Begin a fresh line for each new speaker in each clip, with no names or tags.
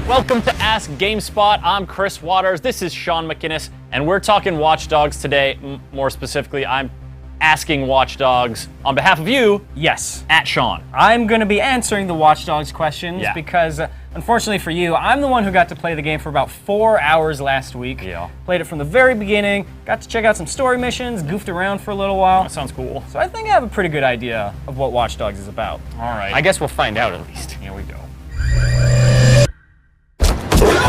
Welcome to Ask GameSpot. I'm Chris Waters. This is Sean McInnes, and we're talking Watch Dogs today. More specifically, I'm asking Watch Dogs on behalf of you.
Yes.
At Sean.
I'm going to be answering the Watch Dogs questions because, unfortunately for you, I'm the one who got to play the game for about 4 hours last week.
Yeah.
Played it from the very beginning, got to check out some story missions, goofed around for a little while.
That sounds cool.
So I think I have a pretty good idea of what Watch Dogs is about.
All right.
I guess we'll find out at least.
Here we go.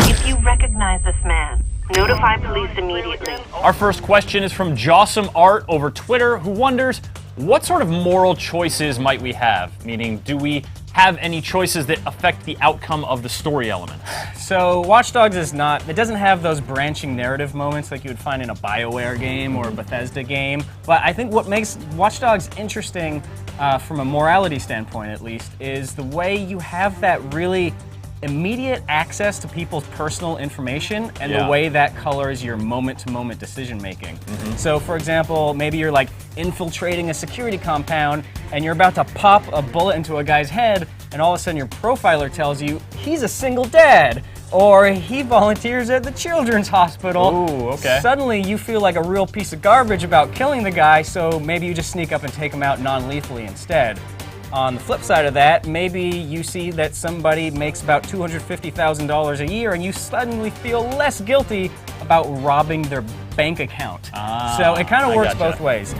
If you recognize this man, notify police immediately.
Our first question is from Jawsome Art over Twitter, who wonders, what sort of moral choices might we have? Meaning, do we have any choices that affect the outcome of the story element?
So Watch Dogs is not, it doesn't have those branching narrative moments like you would find in a BioWare game or a Bethesda game, but I think what makes Watch Dogs interesting from a morality standpoint at least is the way you have that really immediate access to people's personal information and the way that colors your moment-to-moment decision-making. So, for example, maybe you're like infiltrating a security compound and you're about to pop a bullet into a guy's head and all of a sudden your profiler tells you he's a single dad or he volunteers at the children's hospital.
Ooh, okay.
Suddenly you feel like a real piece of garbage about killing the guy, so maybe you just sneak up and take him out non-lethally instead. On the flip side of that, maybe you see that somebody makes about $250,000 a year and you suddenly feel less guilty about robbing their bank account. So it kind of works both ways.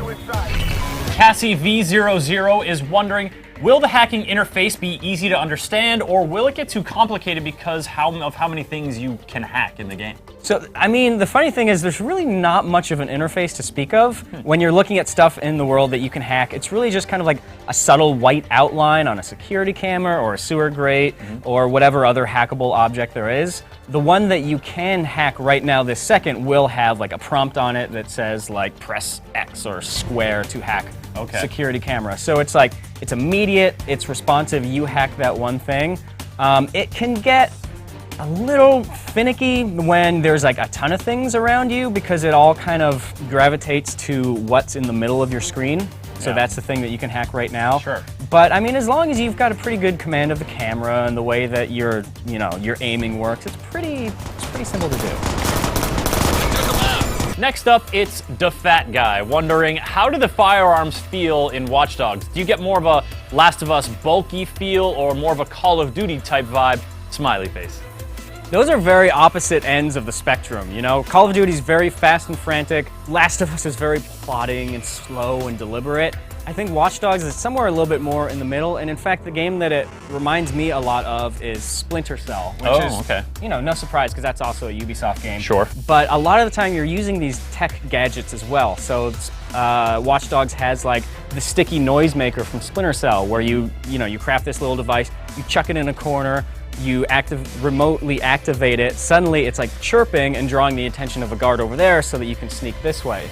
Cassie V00 is wondering, will the hacking interface be easy to understand, or will it get too complicated because of how many things you can hack in the game?
So, I mean, the funny thing is there's really not much of an interface to speak of. When you're looking at stuff in the world that you can hack, it's really just kind of like a subtle white outline on a security camera or a sewer grate or whatever other hackable object there is. The one that you can hack right now this second will have like a prompt on it that says like press X or square to hack security camera. So it's like, it's immediate, it's responsive, you hack that one thing. It can get a little finicky when there's like a ton of things around you because it all kind of gravitates to what's in the middle of your screen. So that's the thing that you can hack right now.
Sure.
But I mean, as long as you've got a pretty good command of the camera and the way that your aiming works, it's pretty simple to do.
Next up, it's the Fat Guy, wondering, how do the firearms feel in Watch Dogs? Do you get more of a Last of Us bulky feel or more of a Call of Duty type vibe? Smiley face.
Those are very opposite ends of the spectrum, you know? Call of Duty is very fast and frantic. Last of Us is very plodding and slow and deliberate. I think Watch Dogs is somewhere a little bit more in the middle, and in fact, the game that it reminds me a lot of is Splinter Cell, which is, no surprise, because that's also a Ubisoft game.
Sure.
But a lot of the time, you're using these tech gadgets as well. So Watch Dogs has like the sticky noisemaker from Splinter Cell, where you craft this little device, you chuck it in a corner, you remotely activate it, suddenly it's like chirping and drawing the attention of a guard over there so that you can sneak this way.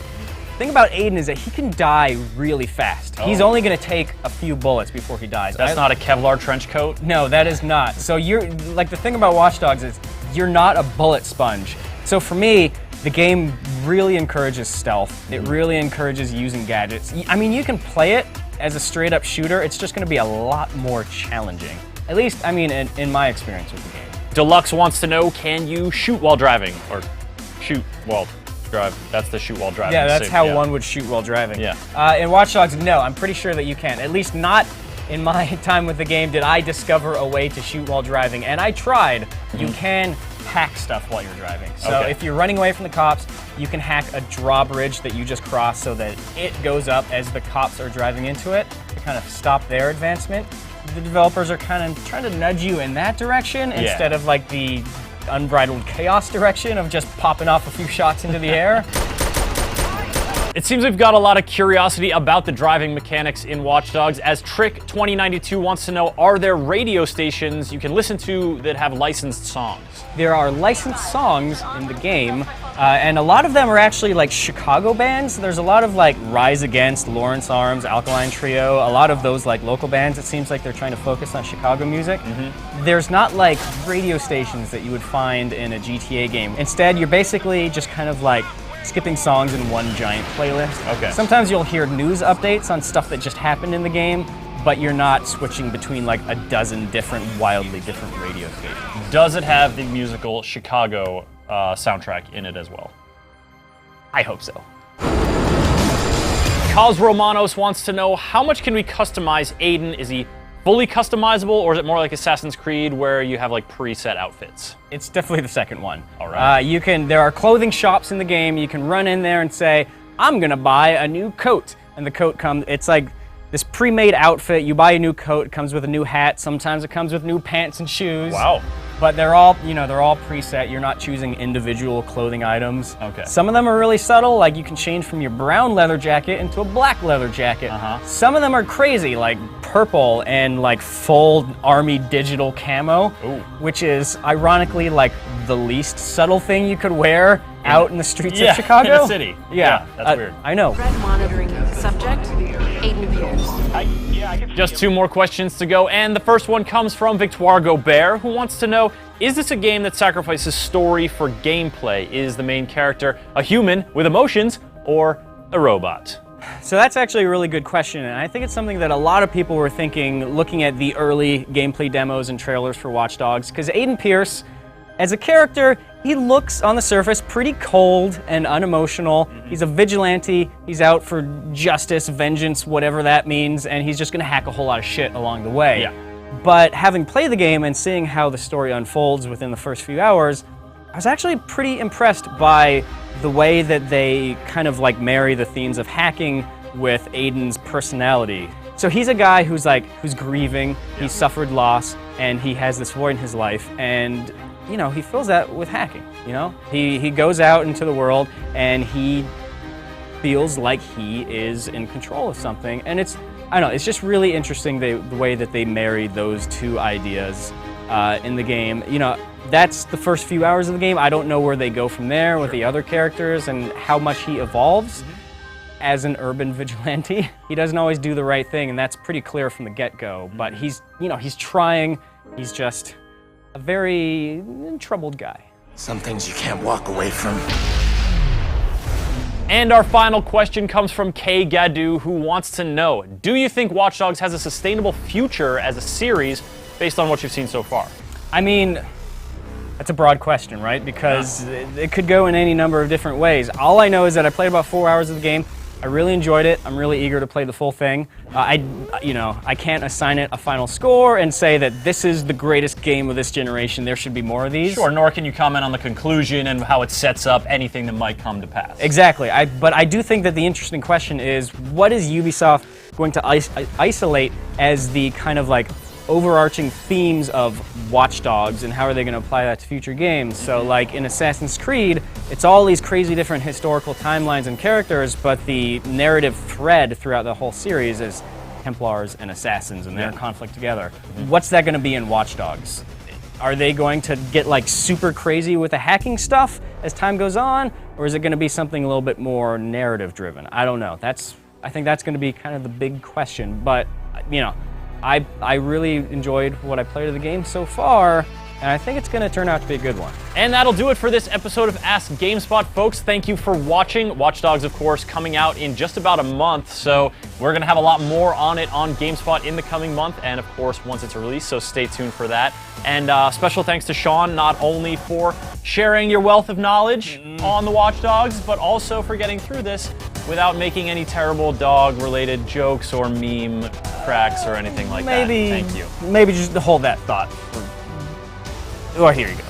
The thing about Aiden is that he can die really fast. He's only going to take a few bullets before he dies.
That's not a Kevlar trench coat?
No, that is not. So the thing about Watch Dogs is you're not a bullet sponge. So for me, the game really encourages stealth. It really encourages using gadgets. I mean, you can play it as a straight up shooter. It's just going to be a lot more challenging. At least, I mean, in my experience with the game.
Deluxe wants to know, can you shoot while driving? Or shoot while drive. That's the shoot while driving.
Yeah, that's how one would shoot while driving.
Yeah.
In Watch Dogs, no, I'm pretty sure that you can. At least not in my time with the game did I discover a way to shoot while driving. And I tried. You can hack stuff while you're driving. So if you're running away from the cops, you can hack a drawbridge that you just crossed so that it goes up as the cops are driving into it to kind of stop their advancement. The developers are kind of trying to nudge you in that direction instead of like the unbridled chaos direction of just popping off a few shots into the air.
It seems we've got a lot of curiosity about the driving mechanics in Watch Dogs, as Trick2092 wants to know, are there radio stations you can listen to that have licensed songs?
There are licensed songs in the game, and a lot of them are actually like Chicago bands. There's a lot of like Rise Against, Lawrence Arms, Alkaline Trio, a lot of those like local bands. It seems like they're trying to focus on Chicago music. There's not like radio stations that you would find in a GTA game. Instead, you're basically just kind of like skipping songs in one giant playlist.
Okay.
Sometimes you'll hear news updates on stuff that just happened in the game, but you're not switching between like a dozen different, wildly different radio stations.
Does it have the musical Chicago soundtrack in it as well?
I hope so.
Cos Romanos wants to know, how much can we customize Aiden? Is he fully customizable, or is it more like Assassin's Creed where you have like preset outfits?
It's definitely the second one.
All right.
There are clothing shops in the game. You can run in there and say, I'm gonna buy a new coat. And the coat comes, it's like this pre-made outfit. You buy a new coat, it comes with a new hat. Sometimes it comes with new pants and shoes.
Wow.
But they're all preset. You're not choosing individual clothing items.
Okay.
Some of them are really subtle, like you can change from your brown leather jacket into a black leather jacket. Some of them are crazy, like purple and like full army digital camo, which is ironically like the least subtle thing you could wear out in the streets of Chicago.
In the city. Yeah, that's weird.
I know.
Red monitoring subject, Aiden Pierce.
Just 2 more questions to go, and the first one comes from Victoire Gobert, who wants to know, is this a game that sacrifices story for gameplay? Is the main character a human with emotions or a robot?
So that's actually a really good question, and I think it's something that a lot of people were thinking looking at the early gameplay demos and trailers for Watch Dogs, because Aiden Pierce, as a character, he looks on the surface pretty cold and unemotional. He's a vigilante, he's out for justice, vengeance, whatever that means, and he's just gonna hack a whole lot of shit along the way.
Yeah.
But having played the game and seeing how the story unfolds within the first few hours, I was actually pretty impressed by the way that they kind of like marry the themes of hacking with Aiden's personality. So he's a guy who's grieving, he's suffered loss, and he has this void in his life, and you know, he fills that with hacking, you know? He goes out into the world and he feels like he is in control of something, and I don't know, it's just really interesting the way that they marry those two ideas in the game. You know, that's the first few hours of the game. I don't know where they go from there with the other characters and how much he evolves as an urban vigilante. He doesn't always do the right thing, and that's pretty clear from the get-go, but he's trying, he's just a very troubled guy.
Some things you can't walk away from.
And our final question comes from Kay Gadu, who wants to know, do you think Watch Dogs has a sustainable future as a series based on what you've seen so far?
I mean, that's a broad question, right? Because it could go in any number of different ways. All I know is that I played about 4 hours of the game. I really enjoyed it. I'm really eager to play the full thing. I can't assign it a final score and say that this is the greatest game of this generation. There should be more of these.
Sure, nor can you comment on the conclusion and how it sets up anything that might come to pass.
Exactly. But I do think that the interesting question is, what is Ubisoft going to isolate as the kind of like overarching themes of Watch Dogs, and how are they going to apply that to future games? So like in Assassin's Creed, it's all these crazy different historical timelines and characters, but the narrative thread throughout the whole series is Templars and Assassins and their conflict together. What's that going to be in Watch Dogs? Are they going to get like super crazy with the hacking stuff as time goes on, or is it going to be something a little bit more narrative driven? I don't know. I think that's going to be kind of the big question, but you know, I really enjoyed what I played of the game so far, and I think it's going to turn out to be a good one.
And that'll do it for this episode of Ask GameSpot, folks. Thank you for watching. Watch Dogs, of course, coming out in just about a month, so we're going to have a lot more on it on GameSpot in the coming month, and of course, once it's released, so stay tuned for that. And special thanks to Sean, not only for sharing your wealth of knowledge on the Watch Dogs, but also for getting through this without making any terrible dog-related jokes or meme cracks or anything like that. Thank you.
Maybe just hold that thought. Oh, here you go.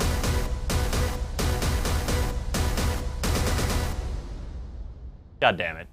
God damn it.